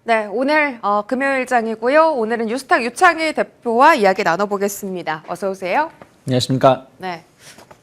네, 오늘 금요일장이고요. 오늘은 뉴스탁 유창희 대표와 이야기 나눠보겠습니다. 어서 오세요. 안녕하십니까. 네.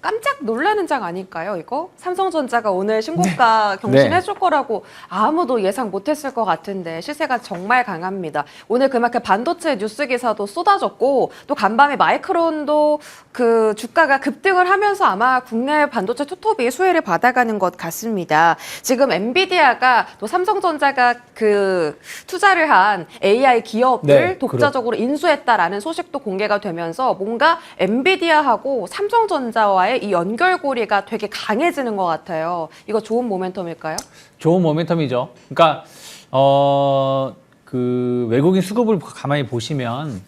깜짝 놀라는 장 아닐까요, 이거? 삼성전자가 오늘 신고가 경신해줄 거라고 아무도 예상 못했을 것 같은데 시세가 정말 강합니다. 오늘 그만큼 반도체 뉴스 기사도 쏟아졌고 또 간밤에 마이크론도 그 주가가 급등을 하면서 아마 국내 반도체 투톱이 수혜를 받아가는 것 같습니다. 지금 엔비디아가 또 삼성전자가 그 투자를 한 AI 기업을 독자적으로 인수했다라는 소식도 공개가 되면서 뭔가 엔비디아하고 삼성전자와의 이 연결고리가 되게 강해지는 것 같아요. 이거 좋은 모멘텀일까요? 좋은 모멘텀이죠. 그러니까 그 외국인 수급을 가만히 보시면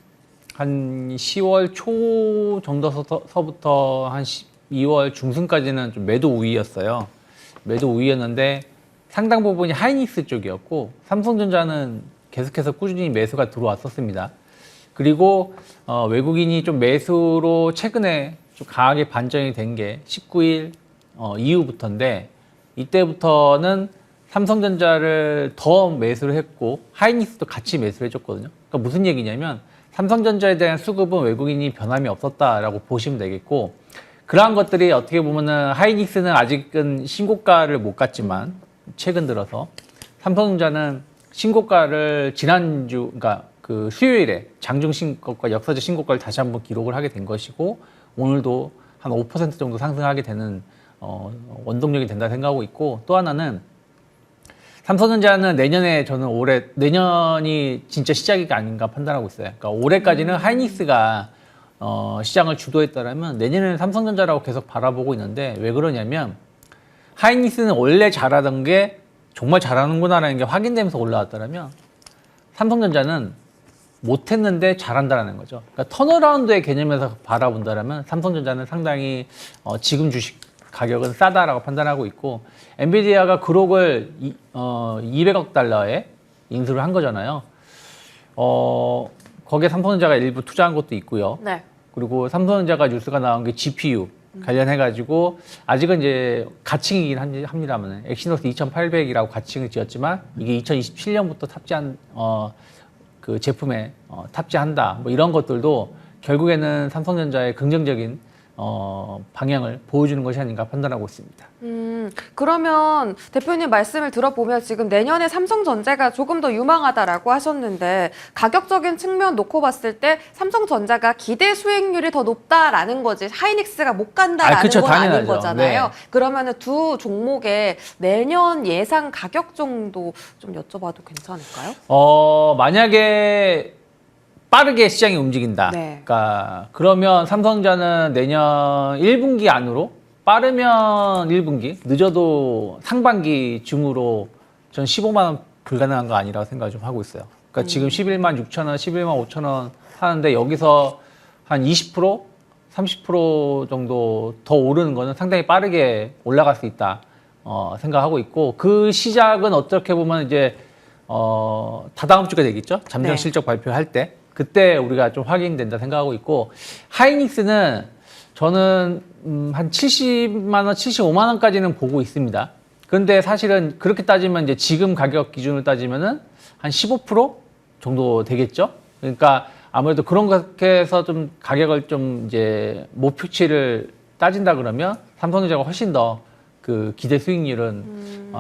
한 10월 초 정도서부터 한 12월 중순까지는 좀 매도 우위였어요. 매도 우위였는데 상당 부분이 하이닉스 쪽이었고 삼성전자는 계속해서 꾸준히 매수가 들어왔었습니다. 그리고 외국인이 좀 매수로 최근에 좀 강하게 반전이 된 게 19일 이후부터인데 이때부터는 삼성전자를 더 매수를 했고 하이닉스도 같이 매수를 해줬거든요. 그러니까 무슨 얘기냐면 삼성전자에 대한 수급은 외국인이 변함이 없었다라고 보시면 되겠고 그러한 것들이 어떻게 보면은 하이닉스는 아직은 신고가를 못 갔지만 최근 들어서 삼성전자는 신고가를 지난주 그러니까 그 수요일에 장중 신고가 역사적 신고가를 다시 한번 기록을 하게 된 것이고 오늘도 한 5% 정도 상승하게 되는 원동력이 된다 생각하고 있고 또 하나는 삼성전자는 내년에 저는 내년이 진짜 시작이 아닌가 판단하고 있어요. 그러니까 올해까지는 하이닉스가 시장을 주도했다라면 내년에는 삼성전자라고 계속 바라보고 있는데 왜 그러냐면 하이닉스는 원래 잘하던 게 정말 잘하는구나라는 게 확인되면서 올라왔다라면 삼성전자는 못했는데 잘한다라는 거죠. 그러니까 턴어라운드의 개념에서 바라본다라면 삼성전자는 상당히 지금 주식 가격은 싸다라고 판단하고 있고 엔비디아가 그록을 200억 달러에 인수를 한 거잖아요. 거기에 삼성전자가 일부 투자한 것도 있고요. 네. 그리고 삼성전자가 뉴스가 나온 게 GPU 관련해가지고 아직은 이제 가칭이긴 합니다만 엑시노스 2800이라고 가칭을 지었지만 이게 2027년부터 탑재한 그 제품에 탑재한다. 뭐 이런 것들도 결국에는 삼성전자의 긍정적인 방향을 보여주는 것이 아닌가 판단하고 있습니다. 그러면 대표님 말씀을 들어보면 지금 내년에 삼성전자가 조금 더 유망하다라고 하셨는데 가격적인 측면 놓고 봤을 때 삼성전자가 기대 수익률이 더 높다라는 거지 하이닉스가 못 간다라는 그쵸, 건 아닌 당연하죠. 거잖아요. 네. 그러면은 두 종목의 내년 예상 가격 정도 좀 여쭤봐도 괜찮을까요? 만약에 빠르게 시장이 움직인다. 네. 그러니까 그러면 삼성전자는 내년 1분기 안으로 빠르면 1분기, 늦어도 상반기 중으로 전 15만 원 불가능한 거 아니라고 생각을 좀 하고 있어요. 그러니까 지금 11만 6천 원, 11만 5천 원 하는데 여기서 한 20%, 30% 정도 더 오르는 거는 상당히 빠르게 올라갈 수 있다 생각하고 있고 그 시작은 어떻게 보면 이제 다다음 주가 되겠죠. 잠정 실적 발표할 때 그때 우리가 좀 확인된다 생각하고 있고 하이닉스는 저는 한 70만 원, 75만 원까지는 보고 있습니다. 그런데 사실은 그렇게 따지면 이제 지금 가격 기준으로 따지면은 한 15% 정도 되겠죠. 그러니까 아무래도 그렇게 해서 좀 가격을 좀 이제 목표치를 따진다 그러면 삼성전자가 훨씬 더 그 기대 수익률은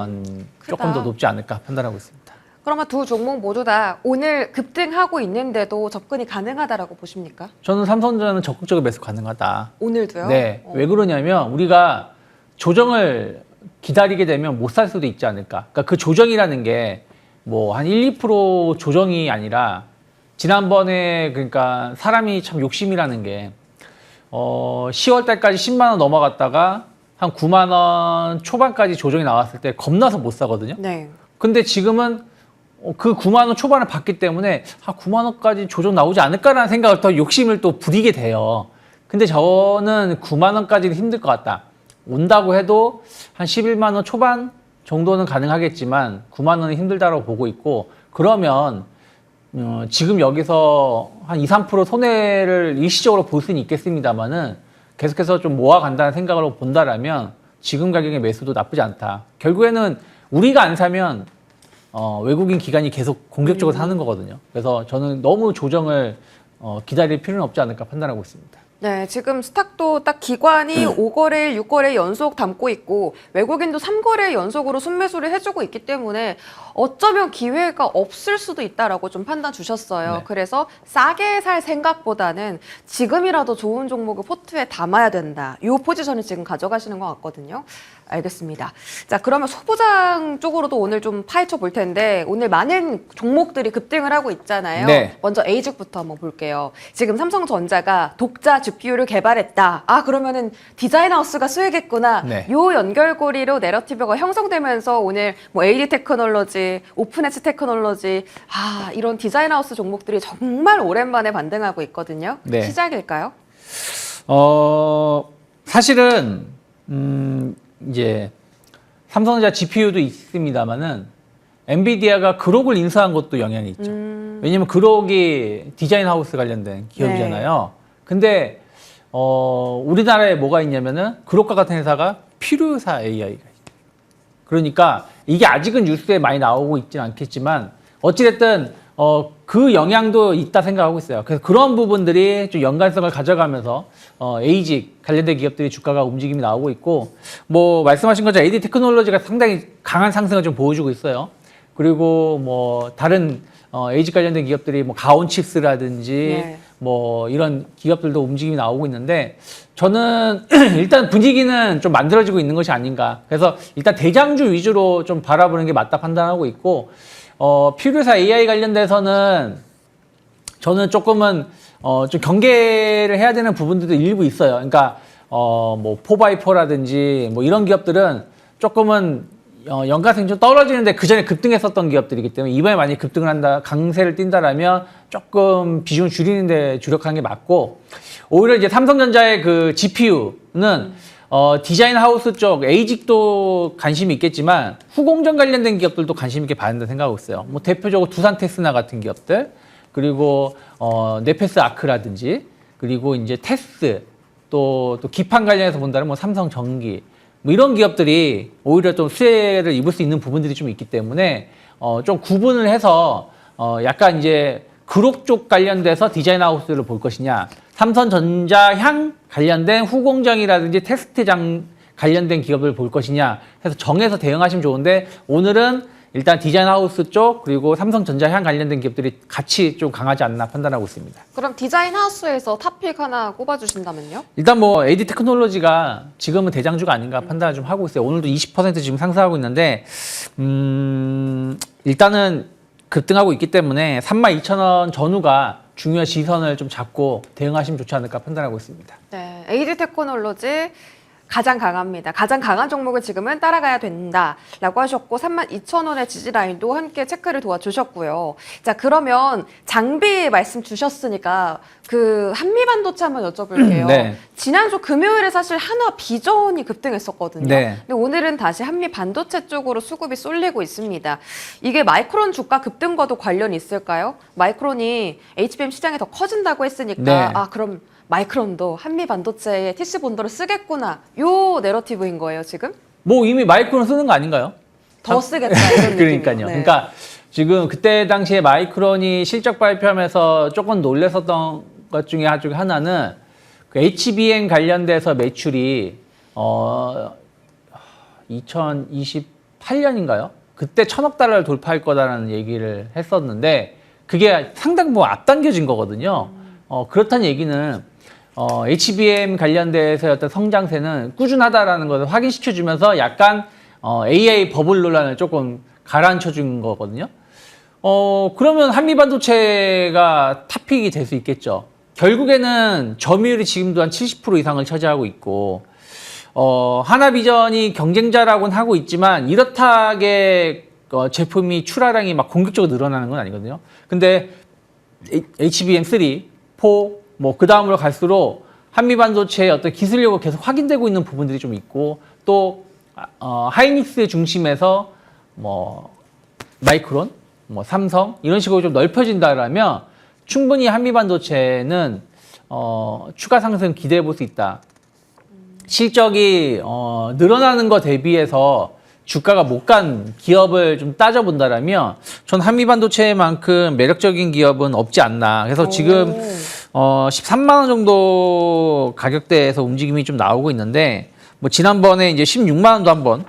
조금 더 높지 않을까 판단하고 있습니다. 그러면 두 종목 모두 다 오늘 급등하고 있는데도 접근이 가능하다라고 보십니까? 저는 삼성전자는 적극적으로 매수 가능하다. 오늘도요? 네. 왜 그러냐면 우리가 조정을 기다리게 되면 못 살 수도 있지 않을까. 그러니까 그 조정이라는 게 뭐 한 1, 2% 조정이 아니라 지난번에 그러니까 사람이 참 욕심이라는 게 10월 달까지 10만 원 넘어갔다가 한 9만 원 초반까지 조정이 나왔을 때 겁나서 못 사거든요. 네. 근데 지금은 그 9만 원 초반을 봤기 때문에 9만 원까지 조정 나오지 않을까라는 생각을 더 욕심을 또 부리게 돼요. 근데 저는 9만 원까지는 힘들 것 같다. 온다고 해도 한 11만 원 초반 정도는 가능하겠지만 9만 원은 힘들다고 보고 있고 그러면 지금 여기서 한 2, 3% 손해를 일시적으로 볼 수는 있겠습니다만은 계속해서 좀 모아간다는 생각으로 본다라면 지금 가격의 매수도 나쁘지 않다. 결국에는 우리가 안 사면 외국인 기관이 계속 공격적으로 사는 거거든요. 그래서 저는 너무 조정을 기다릴 필요는 없지 않을까 판단하고 있습니다. 네, 지금 스탁도 딱 기관이 5거래일, 6거래일 연속 담고 있고 외국인도 3거래일 연속으로 순매수를 해주고 있기 때문에 어쩌면 기회가 없을 수도 있다라고 좀 판단 주셨어요. 네. 그래서 싸게 살 생각보다는 지금이라도 좋은 종목을 포트에 담아야 된다. 이 포지션을 지금 가져가시는 것 같거든요. 알겠습니다. 자, 그러면 소부장 쪽으로도 오늘 좀 파헤쳐 볼 텐데 오늘 많은 종목들이 급등을 하고 있잖아요. 네. 먼저 에이직부터 한번 볼게요. 지금 삼성전자가 독자 GPU를 개발했다. 아, 그러면은 디자인하우스가 수혜겠구나. 네. 요 연결고리로 내러티브가 형성되면서 오늘 뭐 AD 테크놀로지, 오픈엣지 테크놀로지, 아, 이런 디자인하우스 종목들이 정말 오랜만에 반등하고 있거든요. 네. 시작일까요? 사실은 이제 삼성전자 GPU도 있습니다만은 엔비디아가 그록을 인수한 것도 영향이 있죠. 왜냐면 그록이 디자인 하우스 관련된 기업이잖아요. 근데 우리나라에 뭐가 있냐면은 그록과 같은 회사가 필요사 AI가 있어요. 그러니까 이게 아직은 뉴스에 많이 나오고 있지는 않겠지만 어찌됐든 그 영향도 있다 생각하고 있어요. 그래서 그런 부분들이 좀 연관성을 가져가면서 에이직 관련된 기업들이 주가가 움직임이 나오고 있고 뭐 말씀하신 것처럼 AD 테크놀로지가 상당히 강한 상승을 좀 보여주고 있어요. 그리고 뭐 다른 에이직 관련된 기업들이 뭐 가온칩스라든지 네. 뭐 이런 기업들도 움직임이 나오고 있는데 저는 일단 분위기는 좀 만들어지고 있는 것이 아닌가. 그래서 일단 대장주 위주로 좀 바라보는 게 맞다 판단하고 있고 필요사 AI 관련돼서는 저는 조금은 좀 경계를 해야 되는 부분들도 일부 있어요. 그러니까 뭐 4x4라든지 뭐 이런 기업들은 조금은 연가성이 좀 떨어지는데 그 전에 급등했었던 기업들이기 때문에 이번에 만약에 급등을 한다, 강세를 띈다라면 조금 비중을 줄이는데 주력하는 게 맞고 오히려 이제 삼성전자의 그 GPU는 디자인 하우스 쪽 에이직도 관심이 있겠지만 후공정 관련된 기업들도 관심 있게 봐야 된다 생각하고 있어요. 뭐 대표적으로 두산 테스나 같은 기업들 그리고 네페스 아크라든지 그리고 이제 테스 또 기판 관련해서 본다면 뭐 삼성전기 뭐 이런 기업들이 오히려 좀 수혜를 입을 수 있는 부분들이 좀 있기 때문에 좀 구분을 해서 약간 이제 그룹 쪽 관련돼서 디자인 하우스를 볼 것이냐 삼성전자 향 관련된 후공정이라든지 테스트장 관련된 기업을 볼 것이냐 해서 정해서 대응하시면 좋은데 오늘은 일단 디자인 하우스 쪽 그리고 삼성전자 향 관련된 기업들이 같이 좀 강하지 않나 판단하고 있습니다. 그럼 디자인 하우스에서 탑픽 하나 꼽아주신다면요? 일단 뭐 AD 테크놀로지가 지금은 대장주가 아닌가 판단을 좀 하고 있어요. 오늘도 20% 지금 상승하고 있는데 일단은 급등하고 있기 때문에 32,000원 전후가 중요한 지선을 좀 잡고 대응하시면 좋지 않을까 판단하고 있습니다. 네, AD 테크놀로지 가장 강합니다. 가장 강한 종목을 지금은 따라가야 된다라고 하셨고 32,000원의 지지 라인도 함께 체크를 도와주셨고요. 자, 그러면 장비 말씀 주셨으니까 그 한미반도체 한번 여쭤볼게요. 네. 지난주 금요일에 사실 한화 비전이 급등했었거든요. 네. 근데 오늘은 다시 한미반도체 쪽으로 수급이 쏠리고 있습니다. 이게 마이크론 주가 급등과도 관련이 있을까요? 마이크론이 HBM 시장이 더 커진다고 했으니까 네. 아, 그럼 마이크론도 한미 반도체에 TC 본더를 쓰겠구나. 요 내러티브인 거예요, 지금? 뭐 이미 마이크론 쓰는 거 아닌가요? 더 쓰겠다 이런 느낌이요. 그러니까요. 네. 그러니까 지금 그때 당시에 마이크론이 실적 발표하면서 조금 놀랬었던 것 중에 아주 하나는 그 HBM 관련돼서 매출이 2028년인가요? 그때 1,000억 달러를 돌파할 거다라는 얘기를 했었는데 그게 상당히 뭐 앞당겨진 거거든요. 그렇다는 얘기는 HBM 관련돼서 어떤 성장세는 꾸준하다라는 것을 확인시켜주면서 약간 AI 버블 논란을 조금 가라앉혀 준 거거든요. 그러면 한미반도체가 탑픽이 될 수 있겠죠. 결국에는 점유율이 지금도 한 70% 이상을 차지하고 있고 하나비전이 경쟁자라고는 하고 있지만 이렇다게 제품이 출하량이 막 공격적으로 늘어나는 건 아니거든요. 근데 HBM3, 4, 뭐 그 다음으로 갈수록 한미반도체의 어떤 기술력이 계속 확인되고 있는 부분들이 좀 있고 또 하이닉스 중심에서 뭐 마이크론, 뭐 삼성 이런 식으로 좀 넓혀진다라면 충분히 한미반도체는 추가 상승 기대해 볼 수 있다. 실적이 늘어나는 거 대비해서 주가가 못 간 기업을 좀 따져본다라면 전 한미반도체만큼 매력적인 기업은 없지 않나. 그래서 지금 13만 원 정도 가격대에서 움직임이 좀 나오고 있는데 뭐 지난번에 이제 16만 원도 한번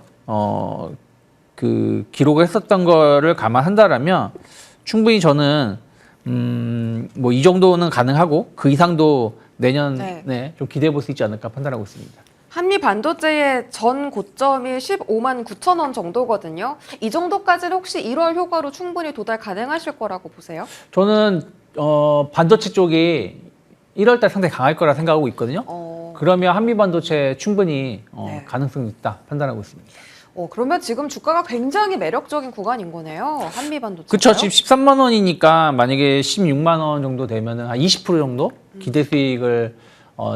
그 기록을 했었던 거를 감안한다라면 충분히 저는 뭐 이 정도는 가능하고 그 이상도 내년에 좀 기대해 볼 수 있지 않을까 판단하고 있습니다. 한미 반도체의 전 고점이 15만 9천 원 정도거든요. 이 정도까지는 혹시 1월 효과로 충분히 도달 가능하실 거라고 보세요? 저는 반도체 쪽이 1월 달 상당히 강할 거라 생각하고 있거든요. 그러면 한미 반도체 충분히 가능성이 있다 판단하고 있습니다. 그러면 지금 주가가 굉장히 매력적인 구간인 거네요. 한미 반도체. 그렇죠. 지금 13만 원이니까 만약에 16만 원 정도 되면은 한 20% 정도 기대 수익을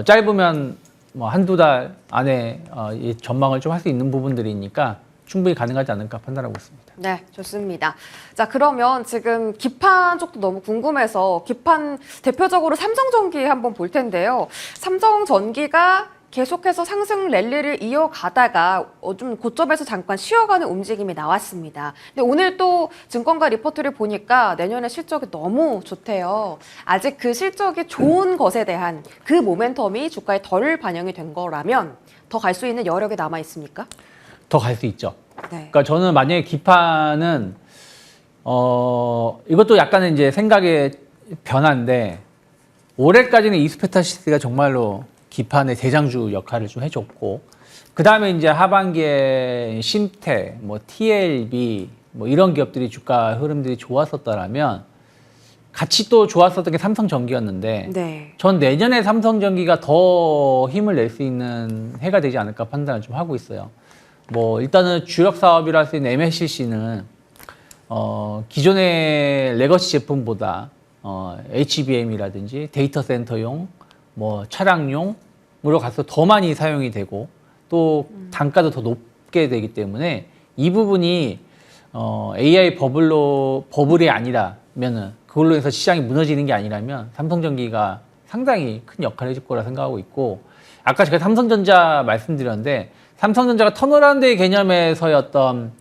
짧으면 뭐 한두 달 안에 이 전망을 좀 할 수 있는 부분들이니까 충분히 가능하지 않을까 판단하고 있습니다. 네, 좋습니다. 자, 그러면 지금 기판 쪽도 너무 궁금해서 기판 대표적으로 삼성전기 한번 볼 텐데요. 삼성전기가 계속해서 상승 랠리를 이어가다가 좀 고점에서 잠깐 쉬어가는 움직임이 나왔습니다. 근데 오늘 또 증권가 리포트를 보니까 내년에 실적이 너무 좋대요. 아직 그 실적이 좋은 것에 대한 그 모멘텀이 주가에 덜 반영이 된 거라면 더 갈 수 있는 여력이 남아 있습니까? 더 갈 수 있죠. 네. 그러니까 저는 만약에 기판은 이것도 약간은 이제 생각의 변화인데 올해까지는 이스페타시스가 정말로 기판의 대장주 역할을 좀 해줬고 그 다음에 이제 하반기에 심텍, 뭐 TLB 뭐 이런 기업들이 주가 흐름들이 좋았었다라면 같이 또 좋았었던 게 삼성전기였는데 네. 전 내년에 삼성전기가 더 힘을 낼 수 있는 해가 되지 않을까 판단을 좀 하고 있어요. 뭐 일단은 주력 사업이라 할 수 있는 MLCC는 기존의 레거시 제품보다 HBM이라든지 데이터 센터용 뭐 차량용으로 가서 더 많이 사용이 되고 또 단가도 더 높게 되기 때문에 이 부분이 AI 버블이 아니라면은 그걸로 해서 시장이 무너지는 게 아니라면 삼성전기가 상당히 큰 역할을 해줄 거라 생각하고 있고 아까 제가 삼성전자 말씀드렸는데 삼성전자가 턴어라운드의 개념에서의 어떤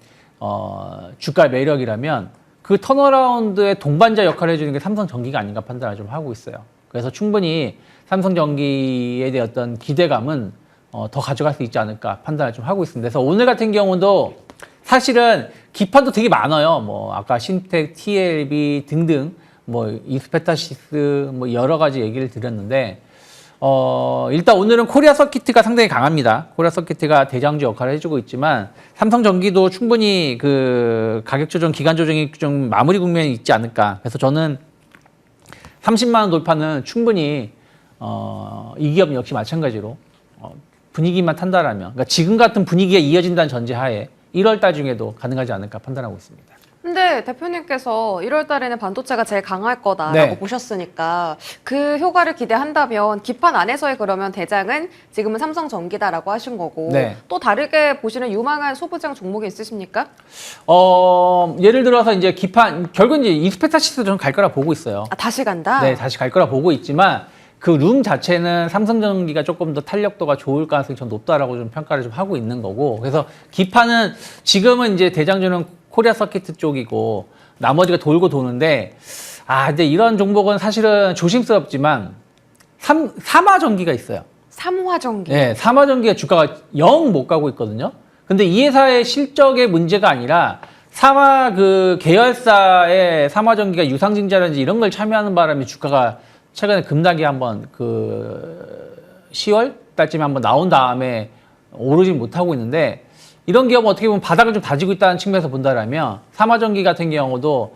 주가 매력이라면 그 턴어라운드의 동반자 역할을 해주는 게 삼성전기가 아닌가 판단을 좀 하고 있어요. 그래서 충분히 삼성전기에 대한 어떤 기대감은 더 가져갈 수 있지 않을까 판단을 좀 하고 있습니다. 그래서 오늘 같은 경우도 사실은 기판도 되게 많아요. 뭐 아까 신텍, TLB 등등 뭐 이스페타시스 뭐 여러 가지 얘기를 드렸는데 일단 오늘은 코리아 서키트가 상당히 강합니다. 코리아 서키트가 대장주 역할을 해주고 있지만 삼성전기도 충분히 그 가격 조정, 기간 조정이 좀 마무리 국면이 있지 않을까. 그래서 저는 30만 원 돌파는 충분히 이 기업 역시 마찬가지로 분위기만 탄다라면 그러니까 지금 같은 분위기가 이어진다는 전제하에 1월 달 중에도 가능하지 않을까 판단하고 있습니다. 근데 대표님께서 1월 달에는 반도체가 제일 강할 거다라고 네. 보셨으니까 그 효과를 기대한다면 기판 안에서의 그러면 대장은 지금은 삼성전기다라고 하신 거고 네. 또 다르게 보시는 유망한 소부장 종목이 있으십니까? 예를 들어서 이제 기판 결국 이제 이스페타시스도 저는 갈 거라 보고 있어요. 아, 다시 간다? 네, 다시 갈 거라 보고 있지만 그 룸 자체는 삼성전기가 조금 더 탄력도가 좋을 가능성이 좀 높다라고 좀 평가를 좀 하고 있는 거고 그래서 기판은 지금은 이제 대장주는 코리아 서키트 쪽이고 나머지가 돌고 도는데 근데 이런 종목은 사실은 조심스럽지만 삼화전기가 있어요. 삼화전기. 네, 삼화전기가 주가가 영 못 가고 있거든요. 근데 이 회사의 실적의 문제가 아니라 그 계열사의 삼화전기가 유상증자라든지 이런 걸 참여하는 바람에 주가가 최근에 급락이 한번 10월 달쯤에 한번 나온 다음에 오르지 못하고 있는데 이런 기업은 어떻게 보면 바닥을 좀 다지고 있다는 측면에서 본다라면 삼화전기 같은 경우도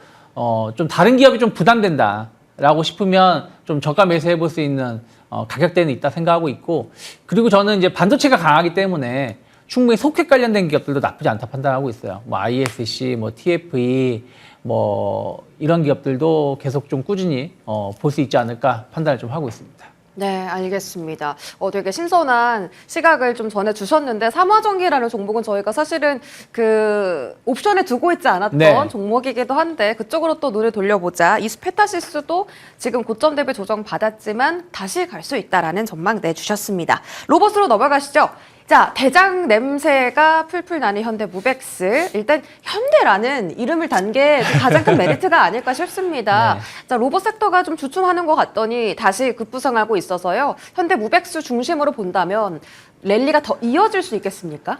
좀 다른 기업이 좀 부담된다라고 싶으면 좀 저가 매수해 볼 수 있는 가격대는 있다 생각하고 있고 그리고 저는 이제 반도체가 강하기 때문에 충분히 소켓 관련된 기업들도 나쁘지 않다 판단하고 있어요. 뭐 ISC, 뭐 TFE, 뭐 이런 기업들도 계속 좀 꾸준히 볼 수 있지 않을까 판단을 좀 하고 있습니다. 네, 알겠습니다. 되게 신선한 시각을 좀 전해주셨는데 삼화전기라는 종목은 저희가 사실은 그 옵션에 두고 있지 않았던 네. 종목이기도 한데 그쪽으로 또 눈을 돌려보자. 이스페타시스도 지금 고점 대비 조정 받았지만 다시 갈 수 있다라는 전망 내주셨습니다. 로봇으로 넘어가시죠. 자, 대장 냄새가 풀풀 나는 현대 무벡스. 일단 현대라는 이름을 단 게 가장 큰 메리트가 아닐까 싶습니다. 네. 자, 로봇 섹터가 좀 주춤하는 것 같더니 다시 급부상하고 있어서요. 현대 무벡스 중심으로 본다면 랠리가 더 이어질 수 있겠습니까?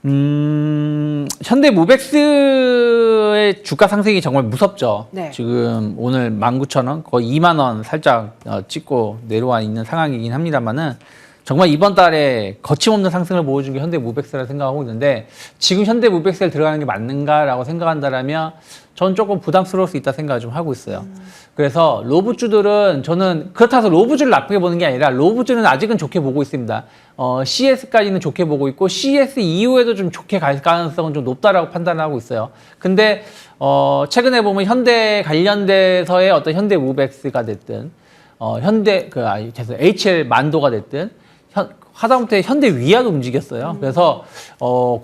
현대 무벡스의 주가 상승이 정말 무섭죠. 네. 지금 오늘 19,000원, 거의 2만 원 살짝 찍고 내려와 있는 상황이긴 합니다만은 정말 이번 달에 거침없는 상승을 보여준 게 현대 무벡스라 생각하고 있는데 지금 현대 무벡스에 들어가는 게 맞는가라고 생각한다라면 전 조금 부담스러울 수 있다 생각을 좀 하고 있어요. 그래서 로봇주들은 저는 그렇다고 해서 로봇주를 나쁘게 보는 게 아니라 로봇주는 아직은 좋게 보고 있습니다. CS까지는 좋게 보고 있고 CS 이후에도 좀 좋게 갈 가능성은 좀 높다라고 판단하고 있어요. 근데 최근에 보면 현대 관련돼서의 어떤 현대 무벡스가 됐든 HL 만도가 됐든 하다못해 현대 위아도 움직였어요. 그래서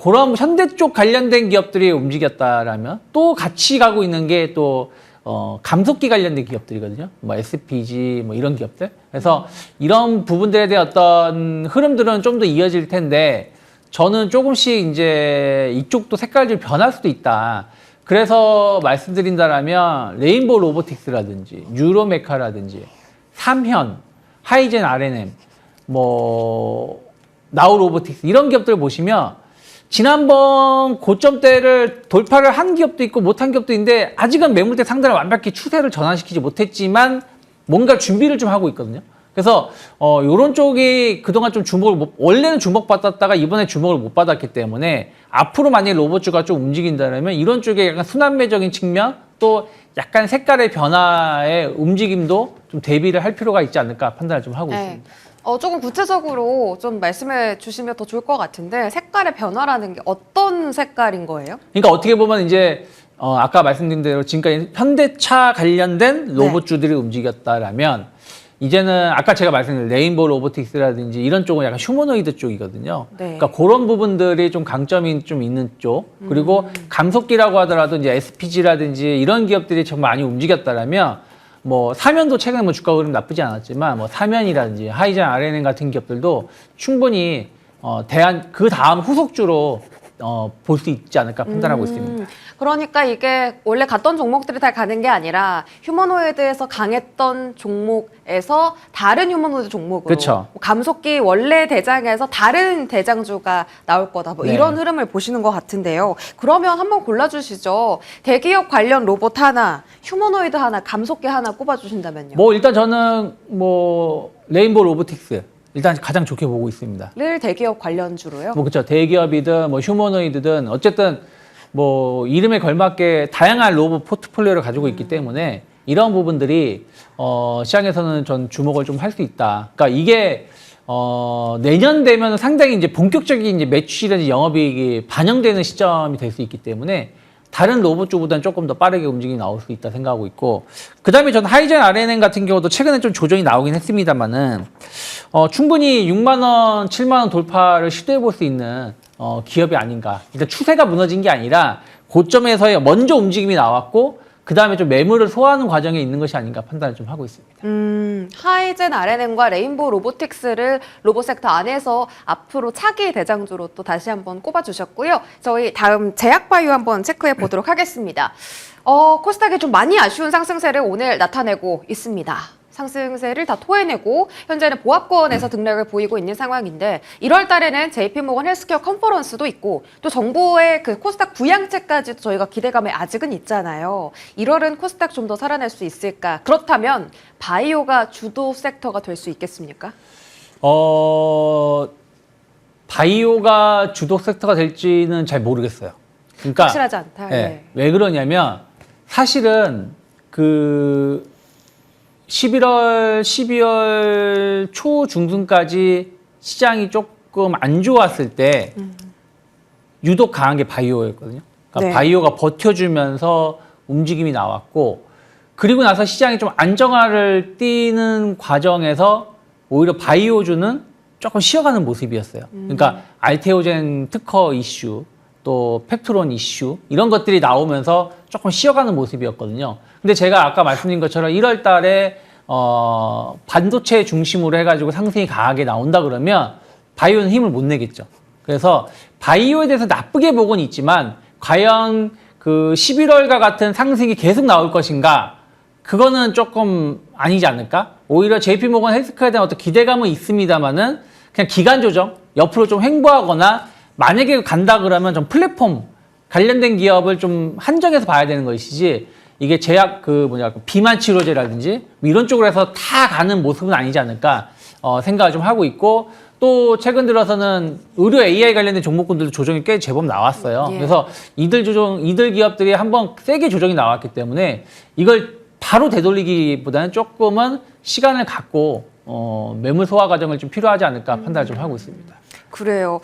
그런 현대 쪽 관련된 기업들이 움직였다라면 또 같이 가고 있는 게 또 감속기 관련된 기업들이거든요. 뭐 SPG 뭐 이런 기업들. 그래서 이런 부분들에 대한 어떤 흐름들은 좀 더 이어질 텐데 저는 조금씩 이제 이쪽도 색깔이 좀 변할 수도 있다. 그래서 말씀드린다라면 레인보우 로보틱스라든지 유로메카라든지 삼현, 하이젠 R&M, 뭐 나우 로보틱스 이런 기업들 보시면 지난번 고점대를 돌파를 한 기업도 있고 못한 기업도 있는데 아직은 매물대 상단을 완벽히 추세를 전환시키지 못했지만 뭔가 준비를 좀 하고 있거든요. 그래서 이런 쪽이 그동안 좀 원래는 주목받았다가 이번에 주목을 못 받았기 때문에 앞으로 만약에 로봇주가 좀 움직인다면 이런 쪽에 약간 순환매적인 측면 또 약간 색깔의 변화의 움직임도 좀 대비를 할 필요가 있지 않을까 판단을 좀 하고 있습니다. 조금 구체적으로 좀 말씀해 주시면 더 좋을 것 같은데 색깔의 변화라는 게 어떤 색깔인 거예요? 그러니까 어떻게 보면 이제 아까 말씀드린 대로 지금까지 현대차 관련된 로봇주들이 움직였다라면 이제는 아까 제가 말씀드린 레인보우 로보틱스라든지 이런 쪽은 약간 휴머노이드 쪽이거든요. 네. 그러니까 그런 부분들이 좀 강점이 좀 있는 쪽. 그리고 감속기라고 하더라도 이제 SPG라든지 이런 기업들이 정말 많이 움직였다라면 뭐 사면도 최근에 뭐 주가 흐름 나쁘지 않았지만 뭐 사면이라든지 하이젠 R&M 같은 기업들도 충분히 그 다음 후속주로 볼 수 있지 않을까 판단하고 있습니다. 그러니까 이게 원래 갔던 종목들이 다 가는 게 아니라 휴머노이드에서 강했던 종목에서 다른 휴머노이드 종목으로 그쵸. 뭐 감속기 원래 대장에서 다른 대장주가 나올 거다 뭐 네. 이런 흐름을 보시는 것 같은데요. 그러면 한번 골라주시죠. 대기업 관련 로봇 하나, 휴머노이드 하나, 감속기 하나 꼽아주신다면요. 뭐 일단 저는 뭐 레인보우 로보틱스 일단 가장 좋게 보고 있습니다. 를 대기업 관련주로요? 뭐 그렇죠. 대기업이든 뭐 휴머노이드든 어쨌든 뭐 이름에 걸맞게 다양한 로봇 포트폴리오를 가지고 있기 때문에 이런 부분들이 시장에서는 전 주목을 좀 할 수 있다. 그러니까 이게 내년 되면 상당히 이제 본격적인 이제 매출이라든지 영업이익이 반영되는 시점이 될 수 있기 때문에 다른 로봇주보다는 조금 더 빠르게 움직임이 나올 수 있다 생각하고 있고 그다음에 저는 하이젠 R&M 같은 경우도 최근에 좀 조정이 나오긴 했습니다만은 충분히 6만 원, 7만 원 돌파를 시도해 볼 수 있는 기업이 아닌가. 일단 추세가 무너진 게 아니라 고점에서의 먼저 움직임이 나왔고 그 다음에 좀 매물을 소화하는 과정에 있는 것이 아닌가 판단을 좀 하고 있습니다. 하이젠 R&M과 레인보우 로보틱스를 로봇 섹터 안에서 앞으로 차기 대장주로 또 다시 한번 꼽아주셨고요. 저희 다음 제약바이오 한번 체크해 보도록 하겠습니다. 코스닥이 좀 많이 아쉬운 상승세를 오늘 나타내고 있습니다. 상승세를 다 토해내고 현재는 보합권에서 등락을 보이고 있는 상황인데 1월 달에는 JP모건 헬스케어 컨퍼런스도 있고 또 정부의 그 코스닥 부양책까지도 저희가 기대감에 아직은 있잖아요. 1월은 코스닥 좀 더 살아날 수 있을까? 그렇다면 바이오가 주도 섹터가 될 수 있겠습니까? 바이오가 주도 섹터가 될지는 잘 모르겠어요. 그러니까 확실하지 않다. 네. 왜 그러냐면 사실은 11월, 12월 초 중순까지 시장이 조금 안 좋았을 때 유독 강한 게 바이오였거든요. 그러니까 네. 바이오가 버텨주면서 움직임이 나왔고 그리고 나서 시장이 좀 안정화를 띠는 과정에서 오히려 바이오주는 조금 쉬어가는 모습이었어요. 그러니까 알테오젠 특허 이슈 또 펩트론 이슈 이런 것들이 나오면서 조금 쉬어가는 모습이었거든요. 근데 제가 아까 말씀드린 것처럼 1월 달에 반도체 중심으로 해가지고 상승이 강하게 나온다 그러면 바이오는 힘을 못 내겠죠. 그래서 바이오에 대해서 나쁘게 보고는 있지만 과연 그 11월과 같은 상승이 계속 나올 것인가? 그거는 조금 아니지 않을까? 오히려 JP모건 헬스케어에 대한 어떤 기대감은 있습니다만은 그냥 기간 조정, 옆으로 좀 횡보하거나 만약에 간다 그러면 좀 플랫폼 관련된 기업을 좀 한정해서 봐야 되는 것이지 이게 제약 비만 치료제라든지 뭐 이런 쪽으로 해서 다 가는 모습은 아니지 않을까 생각을 좀 하고 있고 또 최근 들어서는 의료 AI 관련된 종목군들도 조정이 꽤 제법 나왔어요. 예. 그래서 이들 기업들이 한번 세게 조정이 나왔기 때문에 이걸 바로 되돌리기보다는 조금은 시간을 갖고 매물 소화 과정을 좀 필요하지 않을까 판단을 좀 하고 있습니다. 그래요.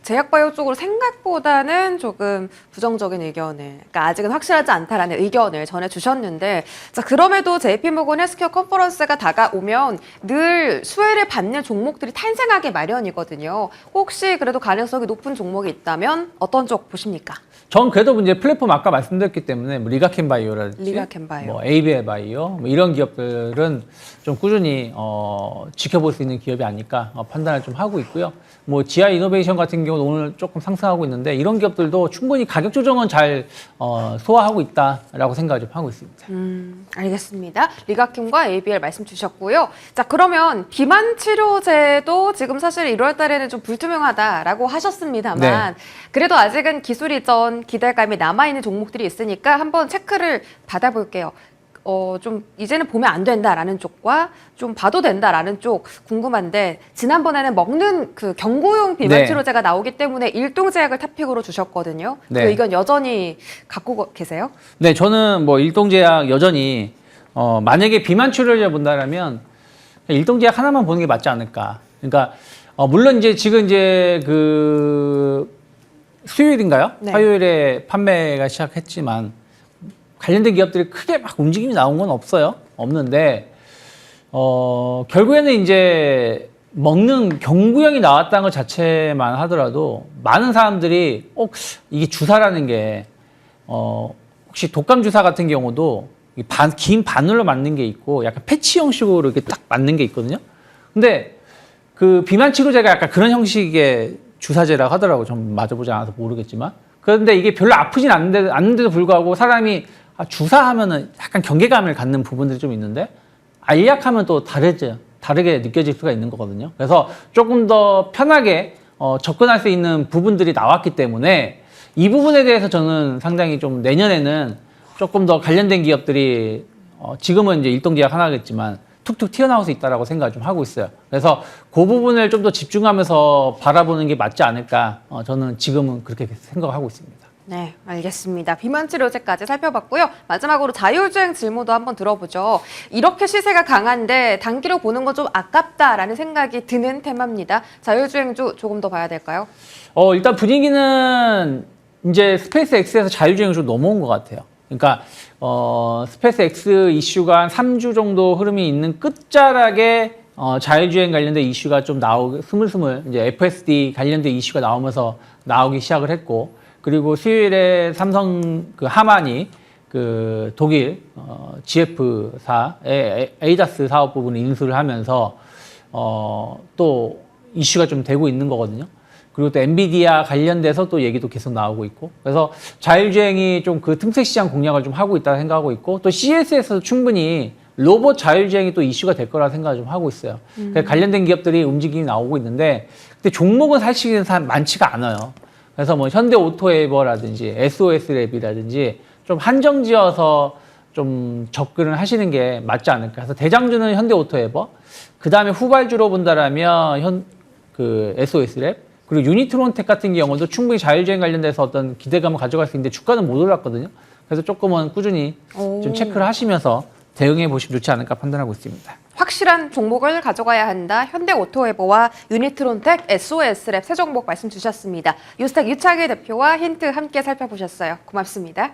제약바이오 쪽으로 생각보다는 조금 부정적인 의견을, 그러니까 아직은 확실하지 않다라는 의견을 전해주셨는데, 자, 그럼에도 JP모건 헬스케어 컨퍼런스가 다가오면 늘 수혜를 받는 종목들이 탄생하기 마련이거든요. 혹시 그래도 가능성이 높은 종목이 있다면 어떤 쪽 보십니까? 전 그래도 이제 플랫폼 아까 말씀드렸기 때문에 뭐 리가켄바이오라든지 리가켄바이오. 뭐 에이비엘바이오 뭐 이런 기업들은 좀 꾸준히 지켜볼 수 있는 기업이 아닐까 판단을 좀 하고 있고요. 뭐 지아이노베이션 같은 경우는 오늘 조금 상승하고 있는데 이런 기업들도 충분히 가격 조정은 잘 소화하고 있다라고 생각을 좀 하고 있습니다. 알겠습니다. 리가킴과 ABL 말씀 주셨고요. 자, 그러면 비만 치료제도 지금 사실 1월 달에는 좀 불투명하다라고 하셨습니다만 그래도 아직은 기술 이전 기대감이 남아있는 종목들이 있으니까 한번 체크를 받아볼게요. 좀 이제는 보면 안 된다라는 쪽과 좀 봐도 된다라는 쪽 궁금한데 지난번에는 먹는 그 경구용 비만 치료제가 나오기 때문에 일동제약을 탑픽으로 주셨거든요. 그 의견 여전히 갖고 계세요? 네, 저는 뭐 일동제약 여전히 만약에 비만 치료제 본다라면 일동제약 하나만 보는 게 맞지 않을까. 그러니까 물론 이제 지금 이제 그 수요일인가요? 네. 화요일에 판매가 시작했지만 관련된 기업들이 크게 막 움직임이 나온 건 없어요. 없는데, 결국에는 이제 먹는 경구형이 바나나땅 것 자체만 하더라도 많은 사람들이 이게 주사라는 게, 혹시 독감 주사 같은 경우도 긴 바늘로 맞는 게 있고 약간 패치 형식으로 이렇게 딱 맞는 게 있거든요. 근데 그 비만 치료제가 약간 그런 형식의 주사제라고 하더라고요. 좀 맞아보지 않아서 모르겠지만. 그런데 이게 별로 아프진 않는데도 불구하고 사람이 주사하면은 약간 경계감을 갖는 부분들이 좀 있는데 알약하면 또 다르게 느껴질 수가 있는 거거든요. 그래서 조금 더 편하게 접근할 수 있는 부분들이 나왔기 때문에 이 부분에 대해서 저는 상당히 좀 내년에는 조금 더 관련된 기업들이 지금은 이제 일동제약 하나겠지만 툭툭 튀어나올 수 있다라고 생각을 좀 하고 있어요. 그래서 그 부분을 좀 더 집중하면서 바라보는 게 맞지 않을까 저는 지금은 그렇게 생각을 하고 있습니다. 네, 알겠습니다. 비만 치료제까지 살펴봤고요. 마지막으로 자율주행 질문도 한번 들어보죠. 이렇게 시세가 강한데 단기로 보는 건 좀 아깝다라는 생각이 드는 테마입니다. 자율주행주 조금 더 봐야 될까요? 일단 분위기는 이제 스페이스 X에서 자율주행으로 넘어온 것 같아요. 그러니까 스페이스 X 이슈가 한 3주 정도 흐름이 있는 끝자락에 자율주행 관련된 이슈가 좀 스물스물 이제 FSD 관련된 이슈가 나오면서 나오기 시작을 했고 그리고 수요일에 삼성 그 하만이 그 독일 GF사의 에이다스 사업 부분을 인수를 하면서 또 이슈가 좀 되고 있는 거거든요. 그리고 또 엔비디아 관련돼서 또 얘기도 계속 나오고 있고 그래서 자율주행이 좀 그 틈새 시장 공략을 좀 하고 있다고 생각하고 있고 또 CES에서도 충분히 로봇 자율주행이 또 이슈가 될 거라 생각을 좀 하고 있어요. 관련된 기업들이 움직임이 나오고 있는데 근데 종목은 사실은 많지가 않아요. 그래서 뭐 현대오토에버라든지 SOS랩이라든지 좀 한정지어서 좀 접근을 하시는 게 맞지 않을까. 그래서 대장주는 현대오토에버, 그 다음에 후발주로 본다라면 SOS랩, 그리고 유니트론텍 같은 경우도 충분히 자율주행 관련돼서 어떤 기대감을 가져갈 수 있는데 주가는 못 올랐거든요. 그래서 조금은 꾸준히 좀 체크를 하시면서 대응해 보시면 좋지 않을까 판단하고 있습니다. 확실한 종목을 가져가야 한다. 현대오토에버와 유니트론텍, SOS랩 세 종목 말씀 주셨습니다. 유스텍 유창일 대표와 힌트 함께 살펴보셨어요. 고맙습니다.